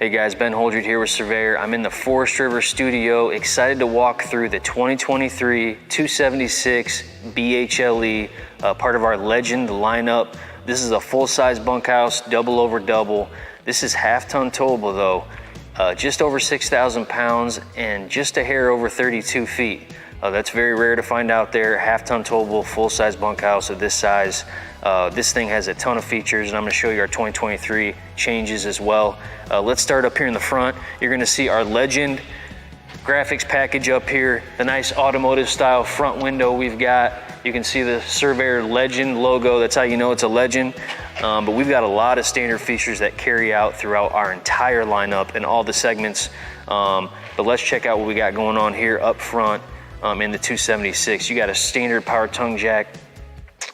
Hey guys, Ben Holdred here with Surveyor. I'm in the Forest River studio, excited to walk through the 2023 276 BHLE, part of our Legend lineup. This is a full-size bunkhouse, double over double. This is half-ton towable though, just over 6,000 pounds and just a hair over 32 feet. That's very rare to find out there. Half-ton towable, full-size bunkhouse of this size. This thing has a ton of features, and I'm gonna show you our 2023 changes as well. Let's start up here in the front. You're gonna see our Legend graphics package up here, the nice automotive style front window we've got. You can see the Surveyor Legend logo. That's how you know it's a Legend. But we've got a lot of standard features that carry out throughout our entire lineup and all the segments. But let's check out what we got going on here up front in the 276. You got a standard power tongue jack.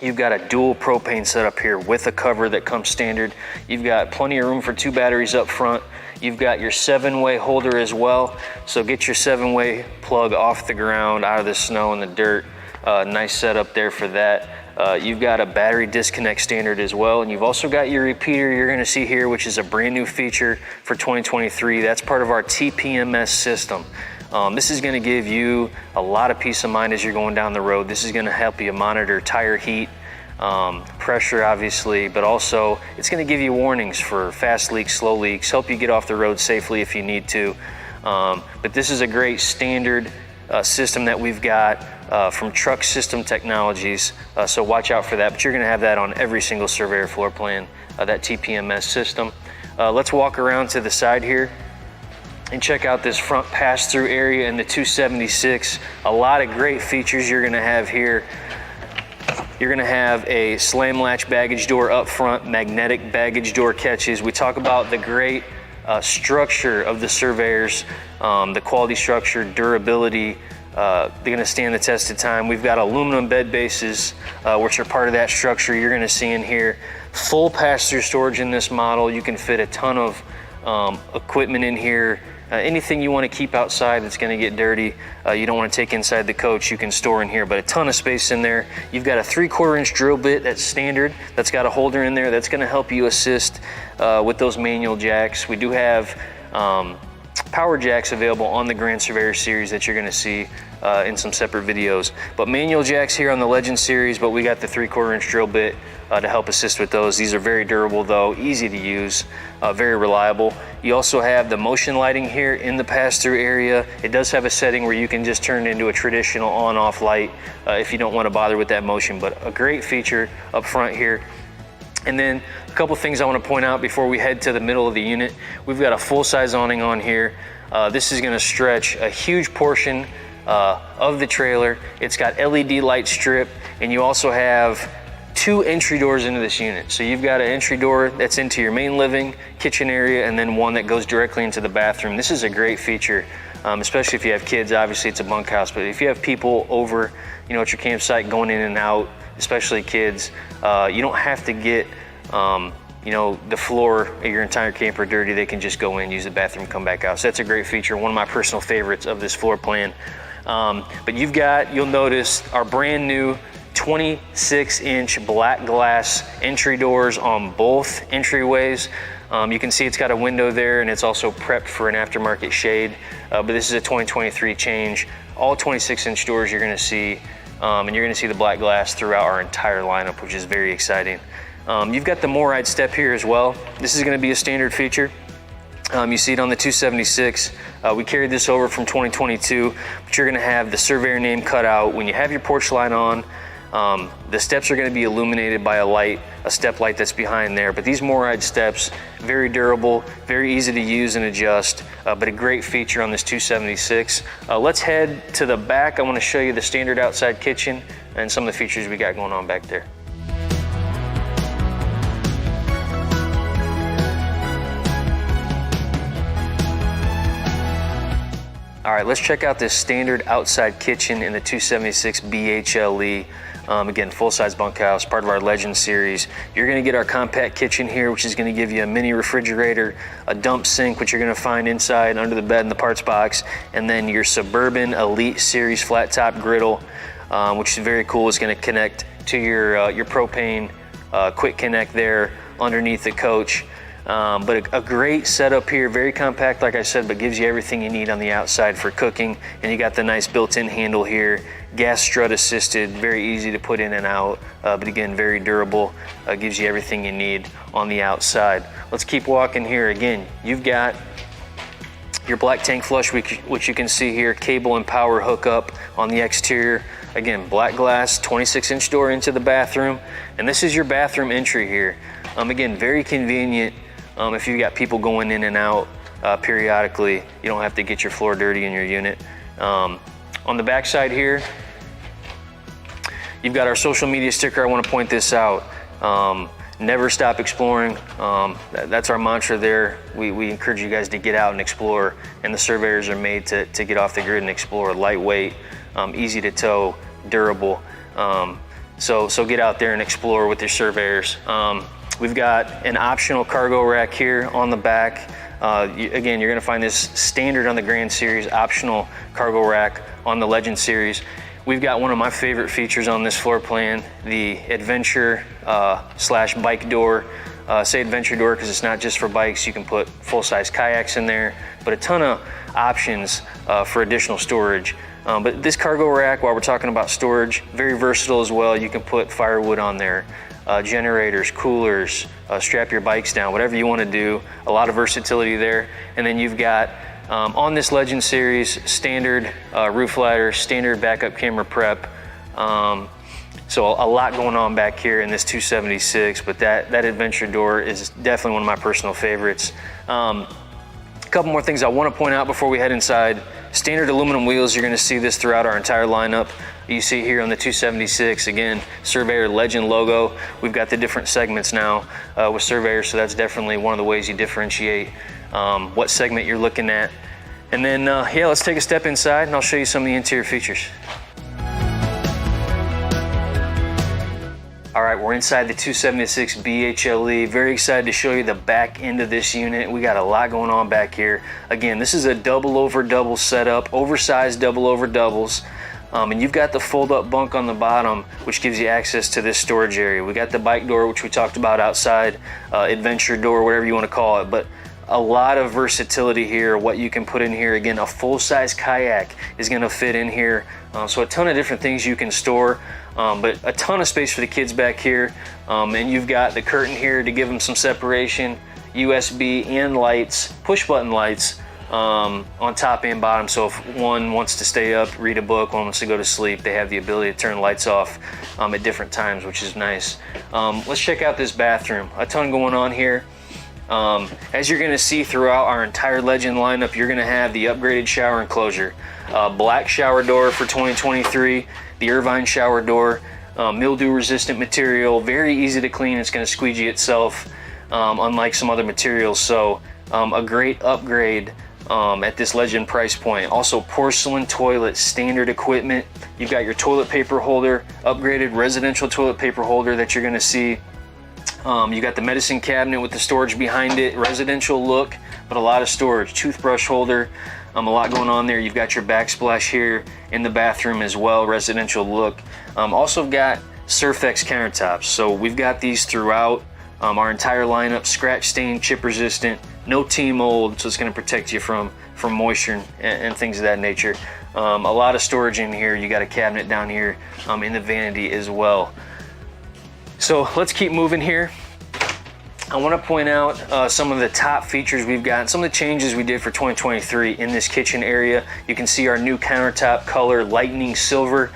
You've got a dual propane setup here with a cover that comes standard. You've got plenty of room for 2 batteries up front. You've got your 7-way holder as well. So get your 7-way plug off the ground, out of the snow and the dirt. Nice setup there for that. You've got a battery disconnect standard as well. And you've also got your repeater you're gonna see here, which is a brand new feature for 2023. That's part of our TPMS system. This is gonna give you a lot of peace of mind as you're going down the road. This is gonna help you monitor tire heat, pressure obviously, but also it's gonna give you warnings for fast leaks, slow leaks, help you get off the road safely if you need to. But this is a great standard system that we've got from Truck System Technologies, so watch out for that. But you're gonna have that on every single Surveyor floor plan, that TPMS system. Let's walk around to the side here and check out this front pass-through area in the 276. A lot of great features you're gonna have here. You're gonna have a slam latch baggage door up front, magnetic baggage door catches. We talk about the great structure of the Surveyors, the quality structure, durability. They're gonna stand the test of time. We've got aluminum bed bases, which are part of that structure you're gonna see in here. Full pass-through storage in this model. You can fit a ton of equipment in here. Anything you want to keep outside that's going to get dirty, you don't want to take inside the coach, you can store in here, but a ton of space in there. You've got a 3/4 inch drill bit that's standard, that's got a holder in there that's going to help you assist with those manual jacks. We do have power jacks available on the Grand Surveyor series that you're going to see in some separate videos. But manual jacks here on the Legend series, but we got the 3/4 inch drill bit to help assist with those. These are very durable though, easy to use, very reliable. You also have the motion lighting here in the pass-through area. It does have a setting where you can just turn it into a traditional on-off light if you don't want to bother with that motion, but a great feature up front here. And then a couple things I want to point out before we head to the middle of the unit. We've got a full-size awning on here. This is going to stretch a huge portion of the trailer. It's got LED light strip, and you also have 2 entry doors into this unit. So you've got an entry door that's into your main living, kitchen area, and then one that goes directly into the bathroom. This is a great feature, especially if you have kids. Obviously it's a bunkhouse, but if you have people over, at your campsite going in and out, especially kids, you don't have to get, the floor of your entire camper dirty. They can just go in, use the bathroom, come back out. So that's a great feature, one of my personal favorites of this floor plan. But you'll notice our brand new 26-inch black glass entry doors on both entryways. You can see it's got a window there, and it's also prepped for an aftermarket shade. But this is a 2023 change. All 26-inch doors you're going to see, and you're going to see the black glass throughout our entire lineup, which is very exciting. You've got the MORryde step here as well. This is going to be a standard feature. You see it on the 276. We carried this over from 2022, but you're going to have the Surveyor name cut out. When you have your porch light on, the steps are going to be illuminated by a step light that's behind there. But these MORryde steps, very durable, very easy to use and adjust, but a great feature on this 276. Let's head to the back. I want to show you the standard outside kitchen and some of the features we got going on back there. All right, let's check out this standard outside kitchen in the 276 BHLE. Again, full-size bunkhouse, part of our Legend series. You're gonna get our compact kitchen here, which is gonna give you a mini refrigerator, a dump sink, which you're gonna find inside under the bed in the parts box, and then your Suburban Elite Series flat top griddle, which is very cool. It's gonna connect to your propane quick connect there underneath the coach. But a great setup here, very compact like I said, but gives you everything you need on the outside for cooking. And you got the nice built-in handle here, gas strut assisted, very easy to put in and out, but again, very durable, gives you everything you need on the outside. Let's keep walking here. Again, you've got your black tank flush, which you can see here, cable and power hookup on the exterior. Again, black glass, 26-inch door into the bathroom. And this is your bathroom entry here. Again, very convenient. If you've got people going in and out periodically, you don't have to get your floor dirty in your unit. On the back side here, you've got our social media sticker. I want to point this out. Never stop exploring. That's our mantra there. We encourage you guys to get out and explore, and the Surveyors are made to get off the grid and explore. Lightweight, easy to tow, durable. So get out there and explore with your Surveyors. We've got an optional cargo rack here on the back. Again, you're gonna find this standard on the Grand Series, optional cargo rack on the Legend Series. We've got one of my favorite features on this floor plan, the adventure slash bike door. Say adventure door because it's not just for bikes. You can put full-size kayaks in there, but a ton of options for additional storage. But this cargo rack, while we're talking about storage, very versatile as well. You can put firewood on there, generators, coolers, strap your bikes down, whatever you want to do. A lot of versatility there. And then you've got on this Legend Series, standard roof ladder, standard backup camera prep. So a lot going on back here in this 276, but that adventure door is definitely one of my personal favorites. A couple more things I want to point out before we head inside. Standard aluminum wheels, you're going to see this throughout our entire lineup. You see here on the 276, again, Surveyor Legend logo. We've got the different segments now with Surveyor, so that's definitely one of the ways you differentiate what segment you're looking at. And then, yeah, let's take a step inside and I'll show you some of the interior features. All right, we're inside the 276 BHLE. Very excited to show you the back end of this unit. We got a lot going on back here. Again, this is a double over double setup, oversized double over doubles. And you've got the fold-up bunk on the bottom, which gives you access to this storage area. We got the bike door, which we talked about outside, adventure door, whatever you want to call it. But a lot of versatility here, what you can put in here. Again, a full-size kayak is going to fit in here. So a ton of different things you can store, but a ton of space for the kids back here. And you've got the curtain here to give them some separation, USB and lights, push-button lights on top and bottom. So if one wants to stay up, read a book, one wants to go to sleep, they have the ability to turn lights off at different times, which is nice. Let's check out this bathroom. A ton going on here. As you're going to see throughout our entire Legend lineup, you're going to have the upgraded shower enclosure. Black shower door for 2023, the Irvine shower door, mildew resistant material, very easy to clean. It's going to squeegee itself, unlike some other materials. So a great upgrade at this Legend price point. Also porcelain toilet, standard equipment. You've got your toilet paper holder, upgraded residential toilet paper holder that you're going to see. You got the medicine cabinet with the storage behind it, residential look, but a lot of storage. Toothbrush holder, a lot going on there. You've got your backsplash here in the bathroom as well, residential look. Also got Surfex countertops. So we've got these throughout our entire lineup, scratch stain, chip resistant, no tea mold, so it's going to protect you from moisture and things of that nature. A lot of storage in here. You got a cabinet down here in the vanity as well. So let's keep moving here. I want to point out some of the top features we've got, some of the changes we did for 2023 in this kitchen area. You can see our new countertop color, lightning silver.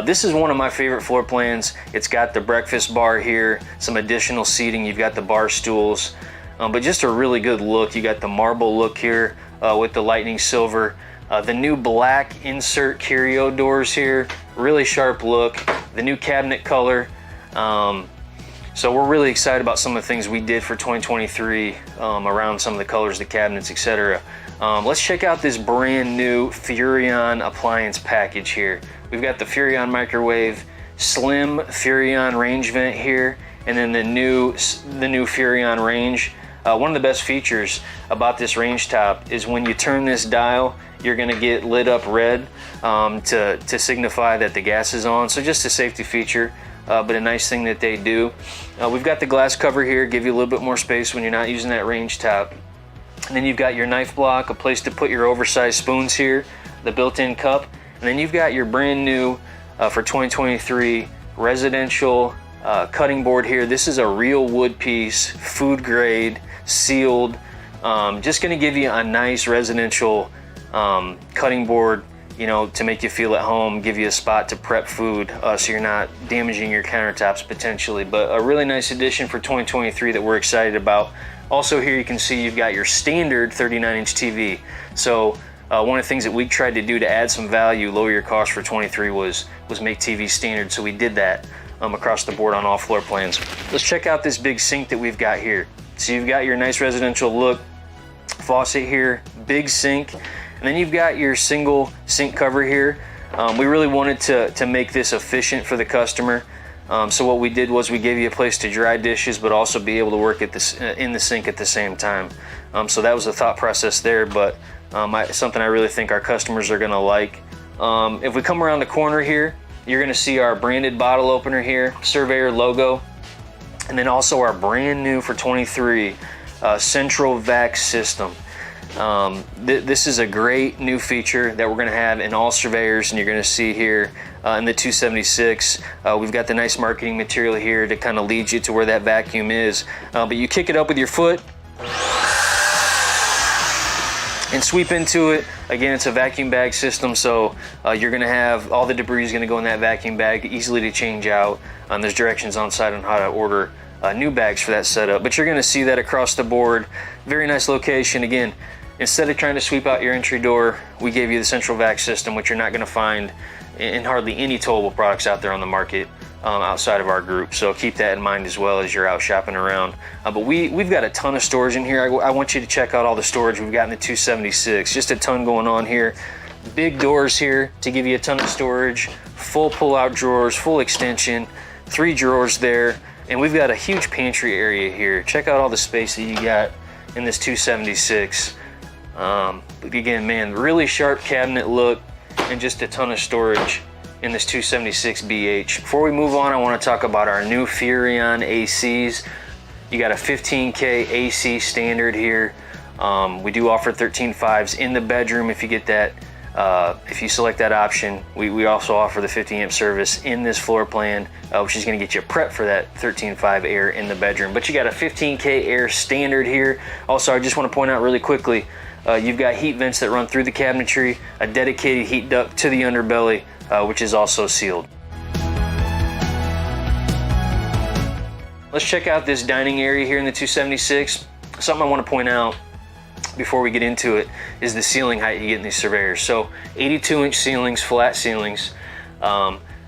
This is one of my favorite floor plans. It's got the breakfast bar here, some additional seating. You've got the bar stools, but just a really good look. You got the marble look here with the lightning silver. The new black insert curio doors here, really sharp look. The new cabinet color. So we're really excited about some of the things we did for 2023 around some of the colors, the cabinets, etc. Let's check out this brand new Furrion appliance package here. We've got the Furrion microwave, slim Furrion range vent here, and then the new Furrion range. One of the best features about this range top is when you turn this dial, you're going to get lit up red to signify that the gas is on. So just a safety feature. but a nice thing that they do. We've got the glass cover here, give you a little bit more space when you're not using that range top. And then you've got your knife block, a place to put your oversized spoons here, the built-in cup, and then you've got your brand new for 2023 residential cutting board here. This is a real wood piece, food grade, sealed, just going to give you a nice residential cutting board, you know, to make you feel at home, give you a spot to prep food, so you're not damaging your countertops potentially. But a really nice addition for 2023 that we're excited about. Also here you can see you've got your standard 39-inch TV. So one of the things that we tried to do to add some value, lower your cost for 23 was make TV standard. So we did that across the board on all floor plans. Let's check out this big sink that we've got here. So you've got your nice residential look faucet here, big sink, and then you've got your single sink cover here. We really wanted to make this efficient for the customer. So what we did was we gave you a place to dry dishes, but also be able to work at this in the sink at the same time. So that was the thought process there, but something I really think our customers are gonna like. If we come around the corner here, you're gonna see our branded bottle opener here, Surveyor logo, and then also our brand new for 23 central vac system. This is a great new feature that we're going to have in all Surveyors, and you're going to see here in the 276. We've got the nice marketing material here to kind of lead you to where that vacuum is. But you kick it up with your foot and sweep into it. Again, it's a vacuum bag system, so you're going to have all the debris is going to go in that vacuum bag, easily to change out. There's directions on site on how to order new bags for that setup, but you're going to see that across the board. Very nice location. Again, instead of trying to sweep out your entry door, we gave you the central vac system, which you're not going to find in hardly any towable products out there on the market outside of our group. So keep that in mind as well as you're out shopping around. But we've got a ton of storage in here. I want you to check out all the storage we've got in the 276. Just a ton going on here. Big doors here to give you a ton of storage. Full pull-out drawers, full extension, 3 drawers there. And we've got a huge pantry area here. Check out all the space that you got in this 276. Again, man, really sharp cabinet look and just a ton of storage in this 276 BH. Before we move on, I want to talk about our new Furrion ACs. You got a 15K AC standard here. We do offer 13.5s in the bedroom if you get that. If you select that option, we also offer the 50 amp service in this floor plan, which is going to get you prepped for that 13.5 air in the bedroom. But you got a 15K air standard here. Also, I just want to point out really quickly, you've got heat vents that run through the cabinetry, a dedicated heat duct to the underbelly, which is also sealed. Let's check out this dining area here in the 276. Something I want to point out before we get into it is the ceiling height you get in these Surveyors. So 82-inch ceilings, flat ceilings,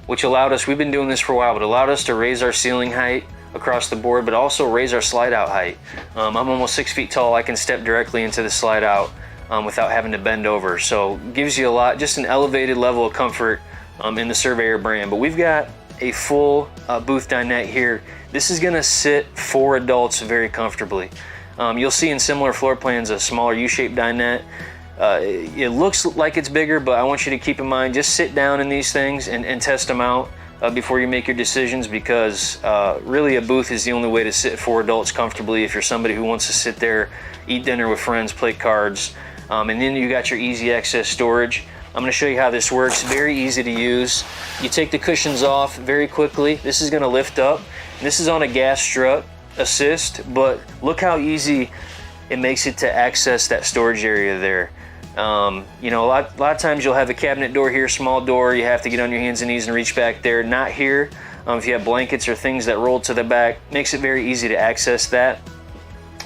which allowed us, we've been doing this for a while, but allowed us to raise our ceiling height across the board, but also raise our slide out height. I'm almost 6 feet tall. I can step directly into the slide out without having to bend over. So gives you a lot, just an elevated level of comfort in the Surveyor brand. But we've got a full booth dinette here. This is gonna sit 4 adults very comfortably. You'll see in similar floor plans a smaller U-shaped dinette. It looks like it's bigger, but I want you to keep in mind, just sit down in these things and test them out before you make your decisions, because really a booth is the only way to sit 4 adults comfortably if you're somebody who wants to sit there, eat dinner with friends, play cards. And then you got your easy access storage. I'm going to show you how this works. Very easy to use. You take the cushions off very quickly. This is going to lift up. This is on a gas strut assist, but look how easy it makes it to access that storage area there. You know, a lot of times you'll have a cabinet door here, small door, you have to get on your hands and knees and reach back there. Not here. If you have blankets or things that roll to the back, makes it very easy to access that.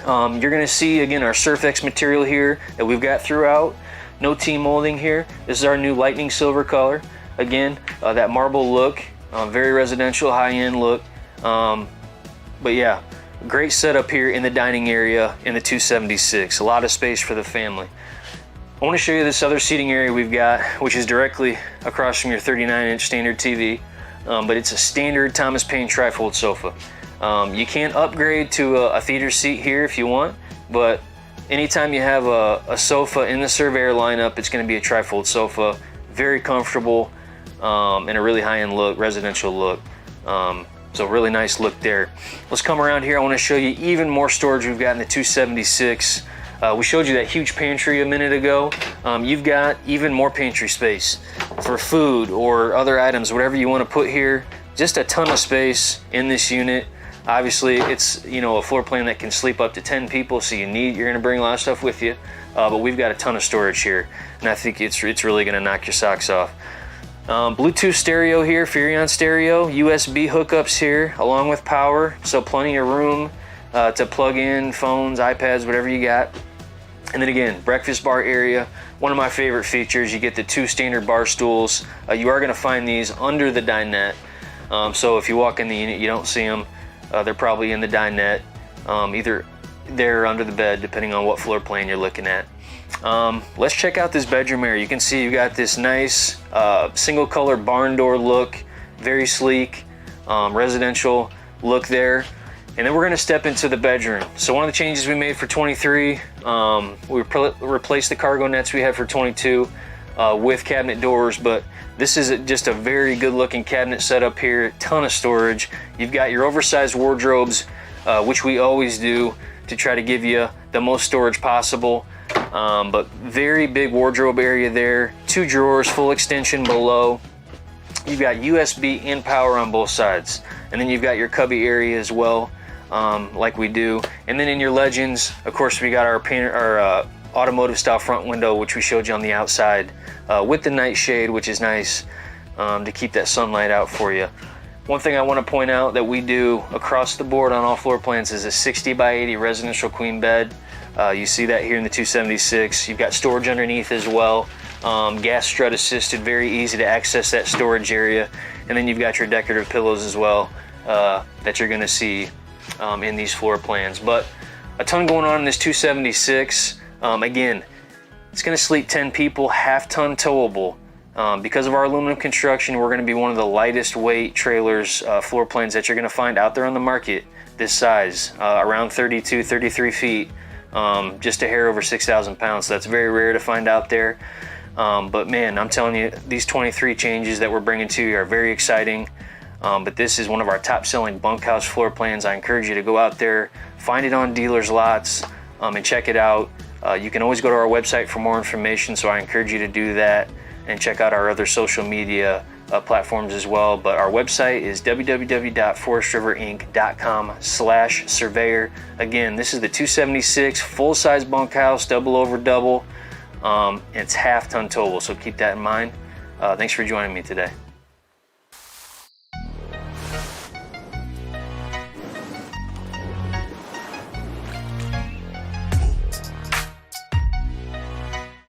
You're going to see again our Surfex material here that we've got throughout. No T-molding here. This is our new lightning silver color. Again, that marble look, very residential, high-end look. But yeah, great setup here in the dining area in the 276. A lot of space for the family. I want to show you this other seating area we've got, which is directly across from your 39-inch standard TV. But it's a standard Thomas Payne trifold sofa. You can upgrade to a theater seat here if you want, but anytime you have a sofa in the Surveyor lineup, it's going to be a trifold sofa. Very comfortable and a really high-end look, residential look. So really nice look there. Let's come around here. I want to show you even more storage we've got in the 276. We showed you that huge pantry a minute ago. You've got even more pantry space for food or other items, whatever you want to put here. Just a ton of space in this unit. Obviously, it's, you know, a floor plan that can sleep up to 10 people, so you're going to bring a lot of stuff with you. But we've got a ton of storage here, and I think it's really going to knock your socks off. Bluetooth stereo here, Furrion stereo, USB hookups here, along with power, so plenty of room to plug in phones, iPads, whatever you got. And then again, breakfast bar area, one of my favorite features. You get the 2 standard bar stools. You are going to find these under the dinette, so if you walk in the unit, you don't see them. They're probably in the dinette, either there or under the bed, depending on what floor plan you're looking at. Let's check out this bedroom area. You can see you've got this nice single color barn door look, very sleek, residential look there. And then we're gonna step into the bedroom. So one of the changes we made for 23, we replaced the cargo nets we had for 22 with cabinet doors, but this is just a very good looking cabinet setup here, ton of storage. You've got your oversized wardrobes, which we always do to try to give you the most storage possible. But very big wardrobe area there, 2 drawers, full extension below. You've got USB and power on both sides. And then you've got your cubby area as well, like we do. And then in your Legends, of course, we got our automotive style front window, which we showed you on the outside, with the night shade, which is nice to keep that sunlight out for you. One thing I want to point out that we do across the board on all floor plans is a 60 by 80 residential queen bed. You see that here in the 276. You've got storage underneath as well. Gas strut assisted, very easy to access that storage area. And then you've got your decorative pillows as well that you're going to see in these floor plans. But a ton going on in this 276. Again, it's going to sleep 10 people, half-ton towable. Because of our aluminum construction, we're going to be one of the lightest weight trailers, floor plans that you're going to find out there on the market this size, around 32, 33 feet, just a hair over 6,000 pounds. So that's very rare to find out there. But man, I'm telling you, these 23 changes that we're bringing to you are very exciting. But this is one of our top selling bunkhouse floor plans. I encourage you to go out there, find it on dealers' lots, and check it out. You can always go to our website for more information, so I encourage you to do that and check out our other social media platforms as well. But our website is www.forestriverinc.com/surveyor. Again, this is the 276 full-size bunkhouse, double over double. It's half-ton towable, so keep that in mind. Thanks for joining me today.